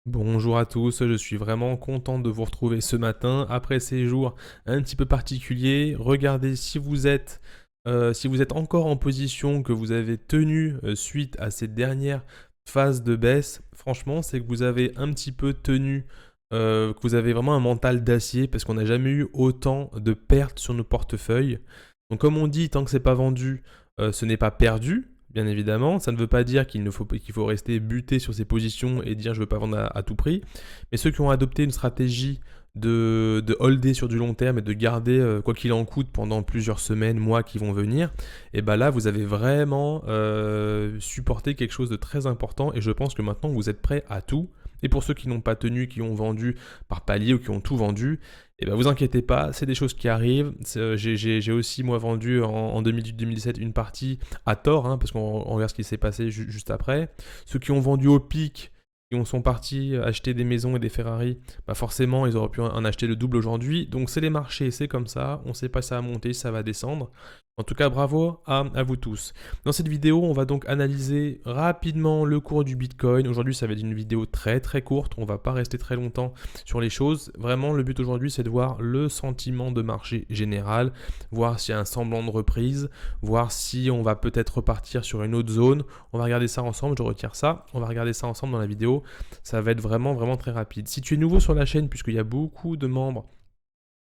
Bonjour à tous, je suis vraiment content de vous retrouver ce matin après ces jours un petit peu particuliers. Regardez si vous êtes encore en position, que vous avez tenu suite à cette dernière phase de baisse. Franchement, c'est que vous avez un petit peu tenu, que vous avez vraiment un mental d'acier parce qu'on n'a jamais eu autant de pertes sur nos portefeuilles. Donc comme on dit, tant que c'est pas vendu, ce n'est pas perdu. Bien évidemment, ça ne veut pas dire qu'il faut rester buté sur ses positions et dire je ne veux pas vendre à tout prix. Mais ceux qui ont adopté une stratégie de holder sur du long terme et de garder quoi qu'il en coûte pendant plusieurs semaines, mois qui vont venir, et ben là vous avez vraiment supporté quelque chose de très important et je pense que maintenant vous êtes prêts à tout. Et pour ceux qui n'ont pas tenu, qui ont vendu par palier ou qui ont tout vendu, et ben vous inquiétez pas, c'est des choses qui arrivent. J'ai aussi moi vendu en 2018-2017 une partie à tort, hein, parce qu'on regarde ce qui s'est passé juste après. Ceux qui ont vendu au pic, qui sont partis acheter des maisons et des Ferrari, bah forcément ils auraient pu en acheter le double aujourd'hui. Donc c'est les marchés, c'est comme ça, on ne sait pas si ça va monter, si ça va descendre. En tout cas, bravo à vous tous. Dans cette vidéo, on va donc analyser rapidement le cours du Bitcoin. Aujourd'hui, ça va être une vidéo très très courte, on ne va pas rester très longtemps sur les choses. Vraiment, le but aujourd'hui, c'est de voir le sentiment de marché général, voir s'il y a un semblant de reprise, voir si on va peut-être repartir sur une autre zone. On va regarder ça ensemble, je retire ça, on va regarder ça ensemble dans la vidéo. Ça va être vraiment vraiment très rapide. Si tu es nouveau sur la chaîne, puisqu'il y a beaucoup de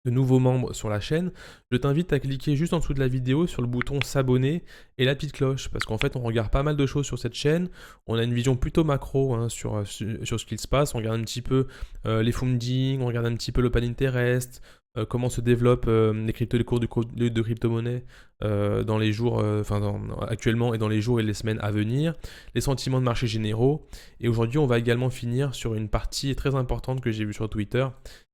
nouveaux membres sur la chaîne, je t'invite à cliquer juste en dessous de la vidéo sur le bouton s'abonner et la petite cloche, parce qu'en fait on regarde pas mal de choses sur cette chaîne, on a une vision plutôt macro hein, sur ce qu'il se passe, on regarde un petit peu les funding, on regarde un petit peu l'open interest, comment se développent les cours de crypto-monnaie dans les jours, actuellement et dans les jours et les semaines à venir, les sentiments de marché généraux, et aujourd'hui on va également finir sur une partie très importante que j'ai vue sur Twitter,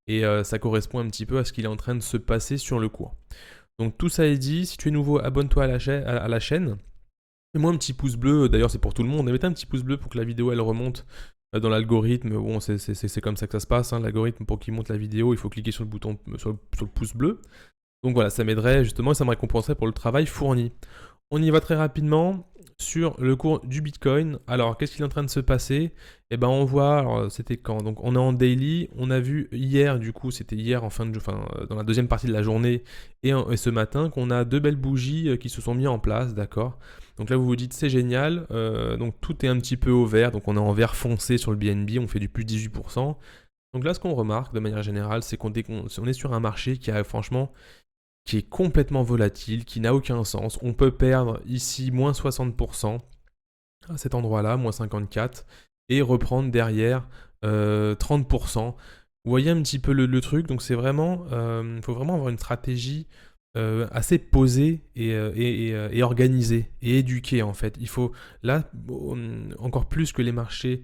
et ça correspond un petit peu à ce qu'il est en train de se passer sur le cours. Donc tout ça est dit, si tu es nouveau, abonne-toi à la chaîne. Mets-moi un petit pouce bleu, d'ailleurs c'est pour tout le monde, mettez un petit pouce bleu pour que la vidéo elle remonte dans l'algorithme. Bon, c'est comme ça que ça se passe, hein, l'algorithme pour qu'il monte la vidéo, il faut cliquer sur le bouton, sur le pouce bleu. Donc voilà, ça m'aiderait justement et ça me récompenserait pour le travail fourni. On y va très rapidement sur le cours du Bitcoin. Alors, qu'est-ce qui est en train de se passer? Eh ben, on voit, alors c'était quand? Donc, on est en daily. On a vu hier, du coup, c'était hier en dans la deuxième partie de la journée et ce matin qu'on a deux belles bougies qui se sont mises en place, d'accord? Donc là, vous vous dites, c'est génial. Donc, tout est un petit peu au vert. Donc, on est en vert foncé sur le BNB. On fait du plus 18%. Donc là, ce qu'on remarque de manière générale, c'est qu'on est sur un marché qui a franchement qui est complètement volatile, qui n'a aucun sens. On peut perdre ici moins 60% à cet endroit-là, moins 54%, et reprendre derrière 30%. Vous voyez un petit peu le truc, donc c'est vraiment, il faut vraiment avoir une stratégie assez posée et organisée et éduquée en fait. Il faut là, encore plus que les marchés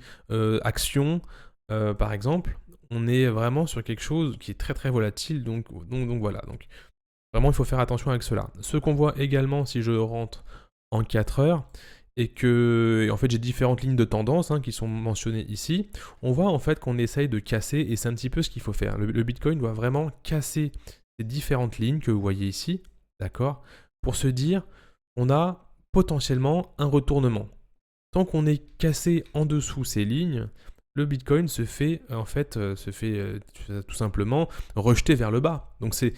actions, par exemple, on est vraiment sur quelque chose qui est très très volatile, donc voilà. Donc vraiment, il faut faire attention avec cela. Ce qu'on voit également si je rentre en 4 heures, et en fait j'ai différentes lignes de tendance hein, qui sont mentionnées ici, on voit en fait qu'on essaye de casser, et c'est un petit peu ce qu'il faut faire. Le Bitcoin doit vraiment casser ces différentes lignes que vous voyez ici, d'accord, pour se dire on a potentiellement un retournement. Tant qu'on est cassé en dessous ces lignes, le Bitcoin se fait tout simplement rejeter vers le bas. Donc c'est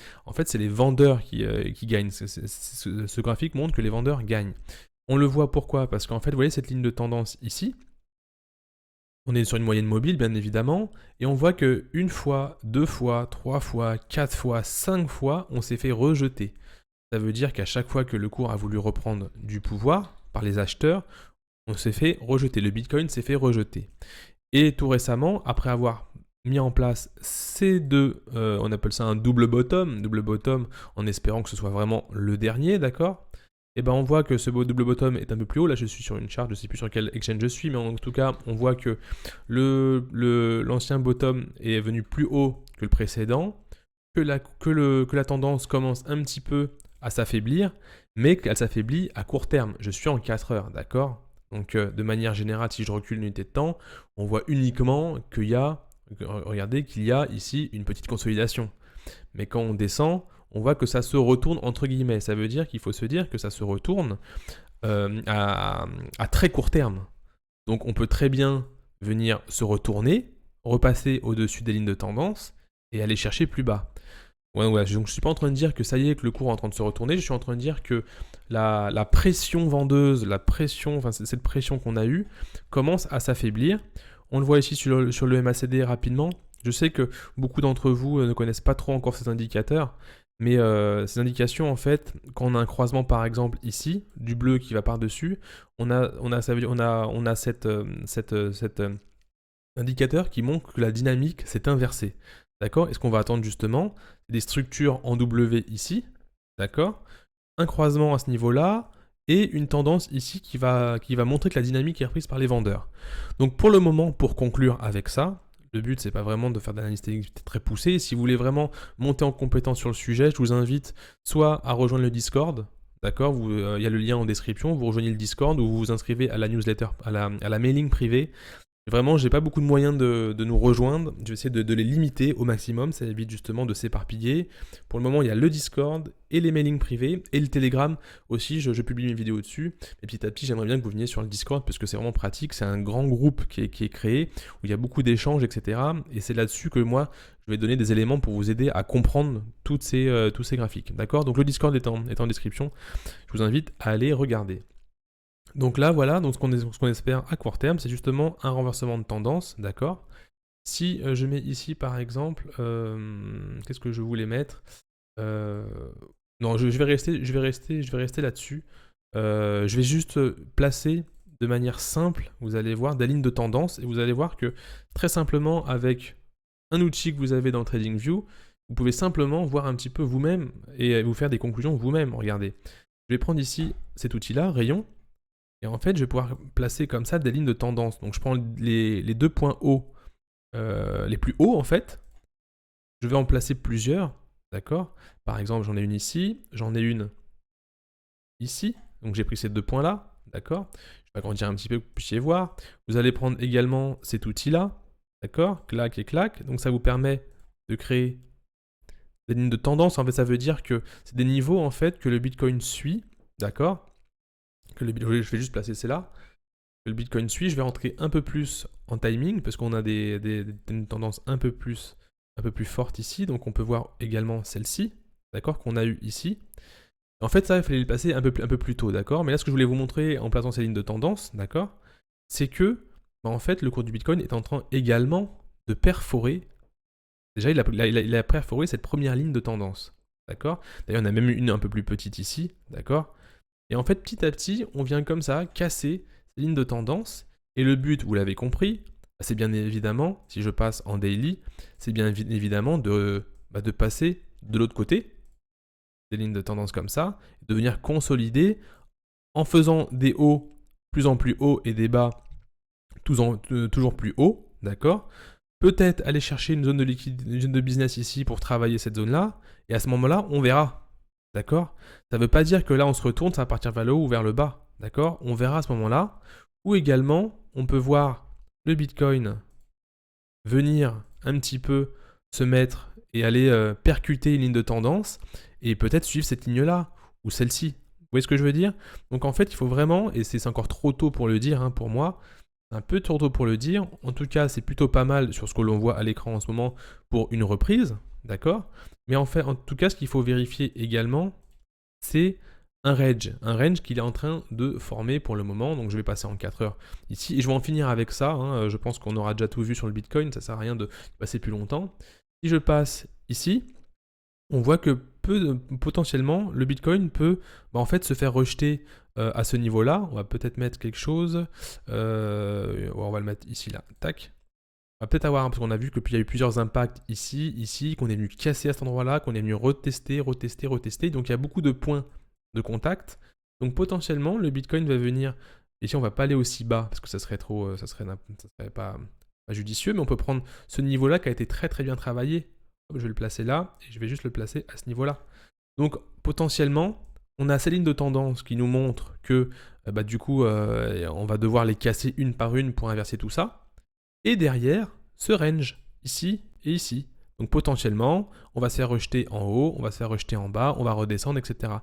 les vendeurs qui gagnent. Ce graphique montre que les vendeurs gagnent. On le voit pourquoi? Parce qu'en fait, vous voyez cette ligne de tendance ici. On est sur une moyenne mobile, bien évidemment, et on voit que une fois, deux fois, trois fois, quatre fois, cinq fois, on s'est fait rejeter. Ça veut dire qu'à chaque fois que le cours a voulu reprendre du pouvoir par les acheteurs, on s'est fait rejeter. Le Bitcoin s'est fait rejeter. Et tout récemment, après avoir mis en place ces deux, on appelle ça un double bottom en espérant que ce soit vraiment le dernier, d'accord? Et ben on voit que ce double bottom est un peu plus haut. Là, je suis sur une charte, je ne sais plus sur quel exchange je suis, mais en tout cas, on voit que l'ancien bottom est venu plus haut que le précédent, que la tendance commence un petit peu à s'affaiblir, mais qu'elle s'affaiblit à court terme. Je suis en 4 heures, d'accord? Donc de manière générale, si je recule l'unité de temps, on voit uniquement regardez qu'il y a ici une petite consolidation. Mais quand on descend, on voit que ça se retourne entre guillemets. Ça veut dire qu'il faut se dire que ça se retourne à très court terme. Donc on peut très bien venir se retourner, repasser au-dessus des lignes de tendance et aller chercher plus bas. Ouais, donc je ne suis pas en train de dire que ça y est, que le cours est en train de se retourner, je suis en train de dire que la pression vendeuse, cette pression qu'on a eue, commence à s'affaiblir. On le voit ici sur le MACD rapidement. Je sais que beaucoup d'entre vous ne connaissent pas trop encore ces indicateurs, mais ces indications, en fait, quand on a un croisement par exemple ici, du bleu qui va par-dessus, on a cet indicateur qui montre que la dynamique s'est inversée. D'accord? Et ce qu'on va attendre justement, c'est des structures en W ici, d'accord? Un croisement à ce niveau-là, et une tendance ici qui va montrer que la dynamique est reprise par les vendeurs. Donc pour le moment, pour conclure avec ça, le but c'est pas vraiment de faire de l'analyse technique très poussée. Si vous voulez vraiment monter en compétence sur le sujet, je vous invite soit à rejoindre le Discord, d'accord, il y a le lien en description, vous rejoignez le Discord ou vous vous inscrivez à la newsletter, à la mailing privée. Vraiment, j'ai pas beaucoup de moyens de nous rejoindre. Je vais essayer de les limiter au maximum. Ça évite justement de s'éparpiller. Pour le moment, il y a le Discord et les mailings privés et le Telegram aussi. Je publie mes vidéos dessus. Et petit à petit, j'aimerais bien que vous veniez sur le Discord parce que c'est vraiment pratique. C'est un grand groupe qui est créé où il y a beaucoup d'échanges, etc. Et c'est là-dessus que moi, je vais donner des éléments pour vous aider à comprendre tous ces graphiques. D'accord? Donc le Discord est en description. Je vous invite à aller regarder. Donc là, voilà, donc ce qu'on espère à court terme, c'est justement un renversement de tendance, d'accord? Si je mets ici, par exemple, qu'est-ce que je voulais mettre? Non, je vais rester là-dessus. Je vais juste placer de manière simple, vous allez voir, des lignes de tendance, et vous allez voir que, très simplement, avec un outil que vous avez dans TradingView, vous pouvez simplement voir un petit peu vous-même, et vous faire des conclusions vous-même. Regardez, je vais prendre ici cet outil-là, rayon, et en fait, je vais pouvoir placer comme ça des lignes de tendance. Donc je prends les deux points hauts, les plus hauts en fait. Je vais en placer plusieurs, d'accord? Par exemple, j'en ai une ici, j'en ai une ici. Donc j'ai pris ces deux points-là, d'accord? Je vais agrandir un petit peu pour que vous puissiez voir. Vous allez prendre également cet outil-là, d'accord? Clac et clac. Donc ça vous permet de créer des lignes de tendance. En fait, ça veut dire que c'est des niveaux en fait que le Bitcoin suit, d'accord? Je vais juste placer celle-là. Le Bitcoin suit, je vais rentrer un peu plus en timing parce qu'on a des tendances un peu plus fortes ici. Donc on peut voir également celle-ci, d'accord, qu'on a eu ici. En fait, ça, il fallait le passer un peu plus tôt, d'accord. Mais là, ce que je voulais vous montrer en plaçant ces lignes de tendance, d'accord, c'est que, en fait, le cours du Bitcoin est en train également de perforer. Déjà, il a perforé cette première ligne de tendance, d'accord. D'ailleurs, on a même une un peu plus petite ici, d'accord. Et en fait, petit à petit, on vient comme ça casser ces lignes de tendance. Et le but, vous l'avez compris, c'est bien évidemment, si je passe en daily, c'est bien évidemment de passer de l'autre côté, des lignes de tendance comme ça, de venir consolider en faisant des hauts plus en plus hauts et des bas toujours plus hauts, d'accord? Peut-être aller chercher une zone de business ici pour travailler cette zone-là, et à ce moment-là, on verra. D'accord? Ça ne veut pas dire que là, on se retourne, ça va partir vers le haut ou vers le bas. D'accord? On verra à ce moment-là. Ou également, on peut voir le Bitcoin venir un petit peu se mettre et aller percuter une ligne de tendance et peut-être suivre cette ligne-là ou celle-ci. Vous voyez ce que je veux dire? Donc en fait, il faut vraiment, et c'est encore trop tôt pour le dire pour moi, un peu trop tôt pour le dire. En tout cas, c'est plutôt pas mal sur ce que l'on voit à l'écran en ce moment pour une reprise. D'accord? Mais en fait, en tout cas, ce qu'il faut vérifier également, c'est un range qu'il est en train de former pour le moment. Donc je vais passer en 4 heures ici. Et je vais en finir avec ça. Je pense qu'on aura déjà tout vu sur le Bitcoin. Ça ne sert à rien de passer plus longtemps. Si je passe ici, on voit que potentiellement, le Bitcoin peut en fait se faire rejeter à ce niveau-là. On va peut-être mettre quelque chose. On va le mettre ici, là. Tac. On va peut-être avoir, parce qu'on a vu qu'il y a eu plusieurs impacts ici, qu'on est venu casser à cet endroit-là, qu'on est venu retester. Donc il y a beaucoup de points de contact. Donc potentiellement, le Bitcoin va venir. Ici, on va pas aller aussi bas parce que ça serait pas judicieux, mais on peut prendre ce niveau-là qui a été très très bien travaillé. Je vais le placer là et je vais juste le placer à ce niveau-là. Donc potentiellement, on a ces lignes de tendance qui nous montrent que du coup, on va devoir les casser une par une pour inverser tout ça. Et derrière, ce range, ici et ici. Donc potentiellement, on va se faire rejeter en haut, on va se faire rejeter en bas, on va redescendre, etc.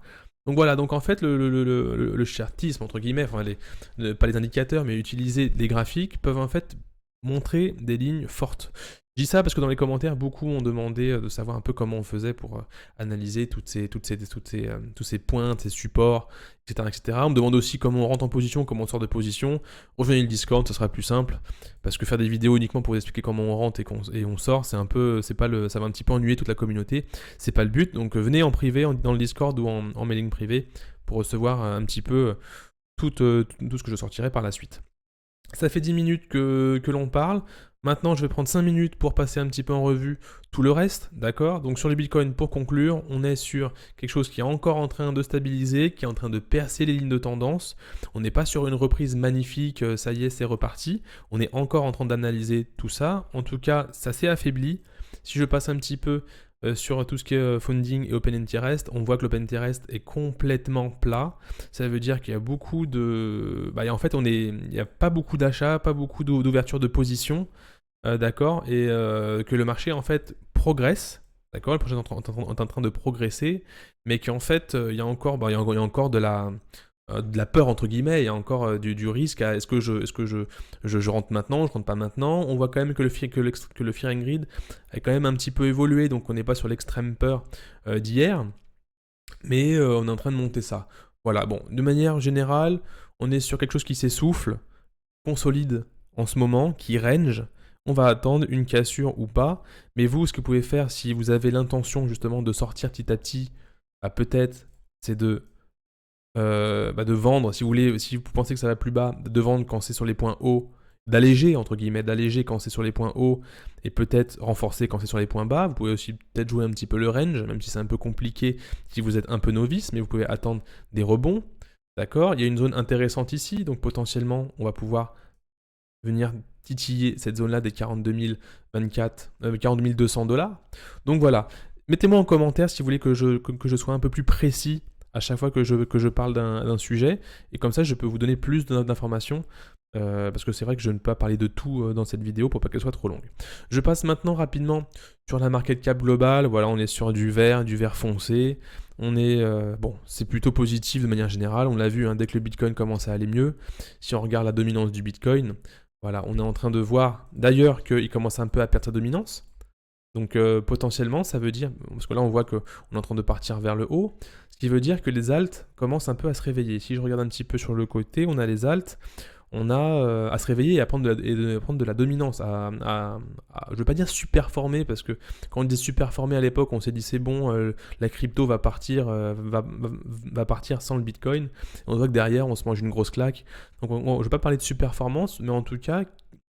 Donc voilà, donc en fait, le chartisme, entre guillemets, pas les indicateurs, mais utiliser les graphiques, peuvent en fait montrer des lignes fortes. Je dis ça parce que dans les commentaires, beaucoup ont demandé de savoir un peu comment on faisait pour analyser tous ces points, ces supports, etc., etc. On me demande aussi comment on rentre en position, comment on sort de position. Rejoignez le Discord, ça sera plus simple. Parce que faire des vidéos uniquement pour vous expliquer comment on rentre et on sort, c'est un peu, c'est pas le, ça va un petit peu ennuyer toute la communauté. C'est pas le but. Donc venez en privé, dans le Discord ou en mailing privé pour recevoir un petit peu tout ce que je sortirai par la suite. Ça fait 10 minutes que l'on parle. Maintenant, je vais prendre 5 minutes pour passer un petit peu en revue tout le reste, d'accord? Donc sur le Bitcoin, pour conclure, on est sur quelque chose qui est encore en train de stabiliser, qui est en train de percer les lignes de tendance. On n'est pas sur une reprise magnifique, ça y est, c'est reparti. On est encore en train d'analyser tout ça. En tout cas, ça s'est affaibli. Si je passe un petit peu sur tout ce qui est funding et open interest, on voit que l'open interest est complètement plat. Ça veut dire qu'il y a beaucoup de... en fait, il n'y a pas beaucoup d'achats, pas beaucoup d'ouverture de position, d'accord, et que le marché, en fait, progresse, d'accord, le projet est en train de progresser, mais qu'en fait, il y a encore de la peur entre guillemets, il y a encore du risque à est-ce que je rentre maintenant, je rentre pas maintenant. On voit quand même que le fear and greed a quand même un petit peu évolué, donc on n'est pas sur l'extrême peur d'hier, mais on est en train de monter ça. Voilà, bon, de manière générale, on est sur quelque chose qui s'essouffle, consolide en ce moment, qui range. On va attendre une cassure ou pas, mais vous, ce que vous pouvez faire si vous avez l'intention justement de sortir petit à petit, peut-être, c'est de vendre, si vous pensez que ça va plus bas, de vendre quand c'est sur les points hauts, d'alléger entre guillemets, d'alléger quand c'est sur les points hauts et peut-être renforcer quand c'est sur les points bas. Vous pouvez aussi peut-être jouer un petit peu le range, même si c'est un peu compliqué si vous êtes un peu novice, mais vous pouvez attendre des rebonds. D'accord? Il y a une zone intéressante ici, donc potentiellement on va pouvoir venir titiller cette zone-là des 42 200 $. Donc voilà. Mettez-moi en commentaire si vous voulez que je sois un peu plus précis à chaque fois que je parle d'un sujet. Et comme ça, je peux vous donner plus d'informations. Parce que c'est vrai que je ne peux pas parler de tout dans cette vidéo pour pas qu'elle soit trop longue. Je passe maintenant rapidement sur la market cap globale. Voilà, on est sur du vert foncé. On est, c'est plutôt positif de manière générale. On l'a vu, dès que le Bitcoin commence à aller mieux. Si on regarde la dominance du Bitcoin, voilà, on est en train de voir d'ailleurs qu'il commence un peu à perdre sa dominance. Donc potentiellement, ça veut dire, parce que là on voit qu'on est en train de partir vers le haut, ce qui veut dire que les alts commencent un peu à se réveiller. Si je regarde un petit peu sur le côté, on a les alts, on a à se réveiller et à prendre de la dominance, je ne veux pas dire superformer, parce que quand on dit superformer à l'époque, on s'est dit c'est bon, la crypto va partir, va partir sans le Bitcoin. Et on voit que derrière, on se mange une grosse claque. Donc je ne veux pas parler de superformance, mais en tout cas,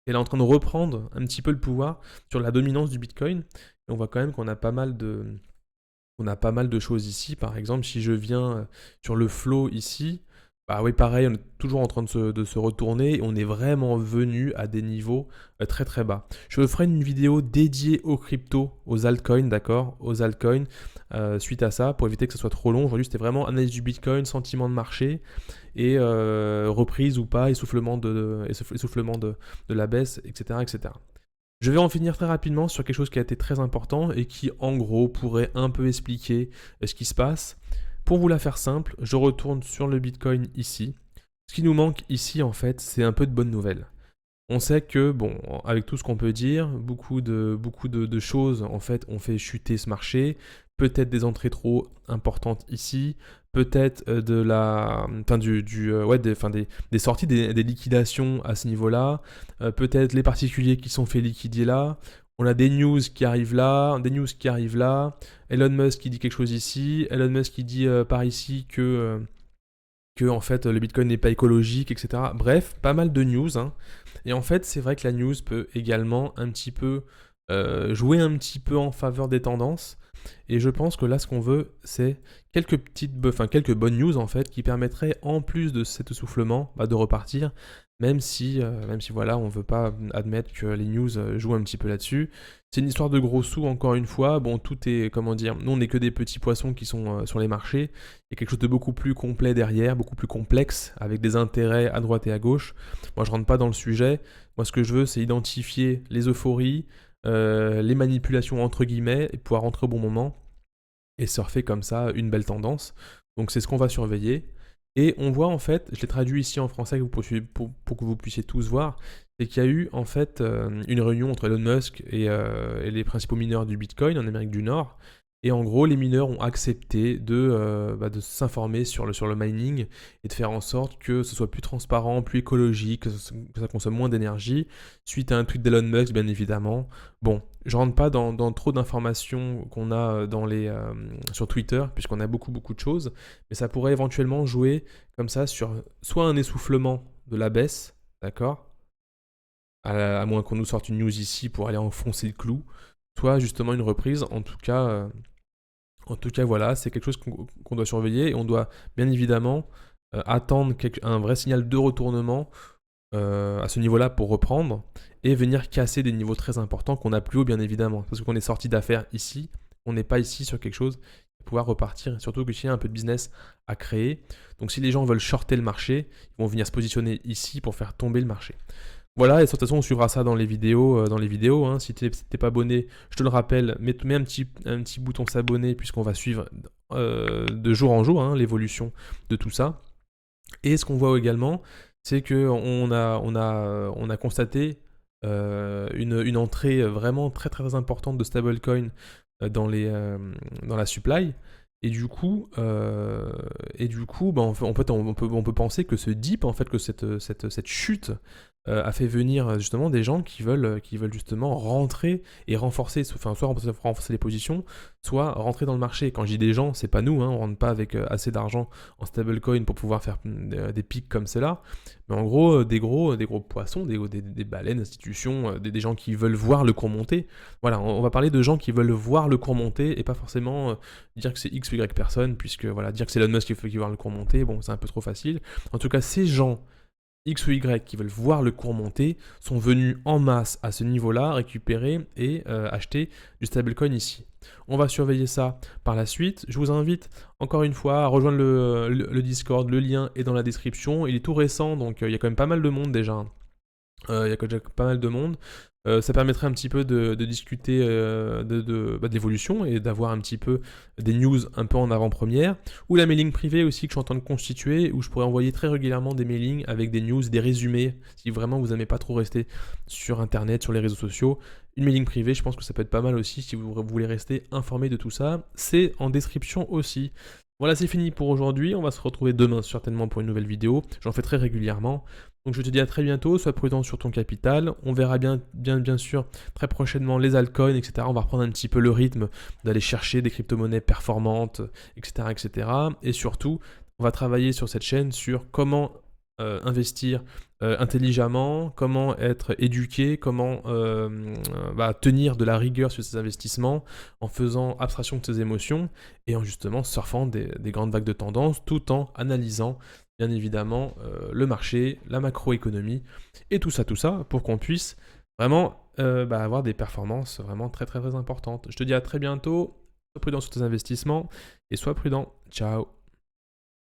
elle est en train de reprendre un petit peu le pouvoir sur la dominance du Bitcoin. Et on voit quand même qu'on a pas mal de choses ici. Par exemple, si je viens sur le flow ici, bah oui, pareil, on est toujours en train de se retourner et on est vraiment venu à des niveaux très très bas. Je ferai une vidéo dédiée aux cryptos, aux altcoins, d'accord, aux altcoins, suite à ça, pour éviter que ce soit trop long. Aujourd'hui, c'était vraiment analyse du Bitcoin, sentiment de marché et reprise ou pas, essoufflement de la baisse, etc., etc. Je vais en finir très rapidement sur quelque chose qui a été très important et qui, en gros, pourrait un peu expliquer ce qui se passe. Pour vous la faire simple, je retourne sur le Bitcoin ici. Ce qui nous manque ici, en fait, c'est un peu de bonnes nouvelles. On sait que, bon, avec tout ce qu'on peut dire, beaucoup de choses, en fait, ont fait chuter ce marché. Peut-être des entrées trop importantes ici, peut-être des sorties, des liquidations à ce niveau-là, peut-être les particuliers qui sont fait liquider là. On a des news qui arrivent là, Elon Musk qui dit quelque chose ici, Elon Musk qui dit par ici que en fait le Bitcoin n'est pas écologique, etc. Bref, pas mal de news. Et en fait, c'est vrai que la news peut également un petit peu jouer un petit peu en faveur des tendances. Et je pense que là, ce qu'on veut, c'est quelques bonnes news en fait, qui permettraient, en plus de cet essoufflement, de repartir. Même si voilà, on veut pas admettre que les news jouent un petit peu là-dessus. C'est une histoire de gros sous, encore une fois. Bon, tout est, comment dire, nous on n'est que des petits poissons qui sont sur les marchés. Il y a quelque chose de beaucoup plus complet derrière, beaucoup plus complexe, avec des intérêts à droite et à gauche. Moi, je rentre pas dans le sujet. Moi, ce que je veux, c'est identifier les euphories, les manipulations entre guillemets, et pouvoir rentrer au bon moment et surfer comme ça une belle tendance. Donc c'est ce qu'on va surveiller. Et on voit en fait, je l'ai traduit ici en français pour que vous puissiez tous voir, c'est qu'il y a eu en fait une réunion entre Elon Musk et les principaux mineurs du Bitcoin en Amérique du Nord. Et en gros, les mineurs ont accepté de s'informer sur le mining et de faire en sorte que ce soit plus transparent, plus écologique, que ça consomme moins d'énergie, suite à un tweet d'Elon Musk, bien évidemment. Bon, je rentre pas dans trop d'informations qu'on a sur Twitter, puisqu'on a beaucoup, beaucoup de choses, mais ça pourrait éventuellement jouer comme ça sur soit un essoufflement de la baisse, d'accord, à moins qu'on nous sorte une news ici pour aller enfoncer le clou, soit justement une reprise, en tout cas, voilà, c'est quelque chose qu'on doit surveiller et on doit bien évidemment attendre un vrai signal de retournement à ce niveau-là pour reprendre et venir casser des niveaux très importants qu'on a plus haut, bien évidemment. Parce qu'on est sorti d'affaires ici, on n'est pas ici sur quelque chose pour pouvoir repartir, et surtout que s'il y a un peu de business à créer. Donc si les gens veulent shorter le marché, ils vont venir se positionner ici pour faire tomber le marché. Voilà, et de toute façon, on suivra ça dans les vidéos. Hein. Si t'es pas abonné, je te le rappelle, mets un petit bouton s'abonner, puisqu'on va suivre de jour en jour l'évolution de tout ça. Et ce qu'on voit également, c'est qu'on on a constaté une entrée vraiment très très importante de stablecoin dans la supply. Et du coup, bah, en fait, on peut penser que ce dip, en fait, que cette chute a fait venir justement des gens qui veulent justement rentrer et renforcer, soit renforcer les positions, soit rentrer dans le marché. Quand je dis des gens, c'est pas nous, on rentre pas avec assez d'argent en stablecoin pour pouvoir faire des pics comme cela, mais en gros, des gros poissons, des baleines, institutions, des gens qui veulent voir le cours monter. Voilà, on va parler de gens qui veulent voir le cours monter et pas forcément dire que c'est X ou Y personne, puisque voilà, dire que c'est Elon Musk qui veut voir le cours monter, bon, c'est un peu trop facile. En tout cas, ces gens X ou Y qui veulent voir le cours monter sont venus en masse à ce niveau-là, récupérer et acheter du stablecoin ici. On va surveiller ça par la suite. Je vous invite encore une fois à rejoindre le Discord. Le lien est dans la description. Il est tout récent, donc il y a quand même pas mal de monde déjà. Il y a déjà pas mal de monde. Ça permettrait un petit peu de discuter d'évolution et d'avoir un petit peu des news un peu en avant-première. Ou la mailing privée aussi que je suis en train de constituer, où je pourrais envoyer très régulièrement des mailings avec des news, des résumés, si vraiment vous n'aimez pas trop rester sur Internet, sur les réseaux sociaux. Une mailing privée, je pense que ça peut être pas mal aussi si vous voulez rester informé de tout ça. C'est en description aussi. Voilà, c'est fini pour aujourd'hui. On va se retrouver demain certainement pour une nouvelle vidéo. J'en fais très régulièrement. Donc je te dis à très bientôt, sois prudent sur ton capital. On verra bien sûr très prochainement les altcoins, etc. On va reprendre un petit peu le rythme d'aller chercher des crypto-monnaies performantes, etc., etc. Et surtout, on va travailler sur cette chaîne sur comment investir intelligemment, comment être éduqué, comment tenir de la rigueur sur ses investissements en faisant abstraction de ses émotions et en justement surfant des grandes vagues de tendance tout en analysant bien évidemment le marché, la macroéconomie et tout ça pour qu'on puisse vraiment avoir des performances vraiment très très très importantes. Je te dis à très bientôt, sois prudent sur tes investissements et sois prudent. Ciao.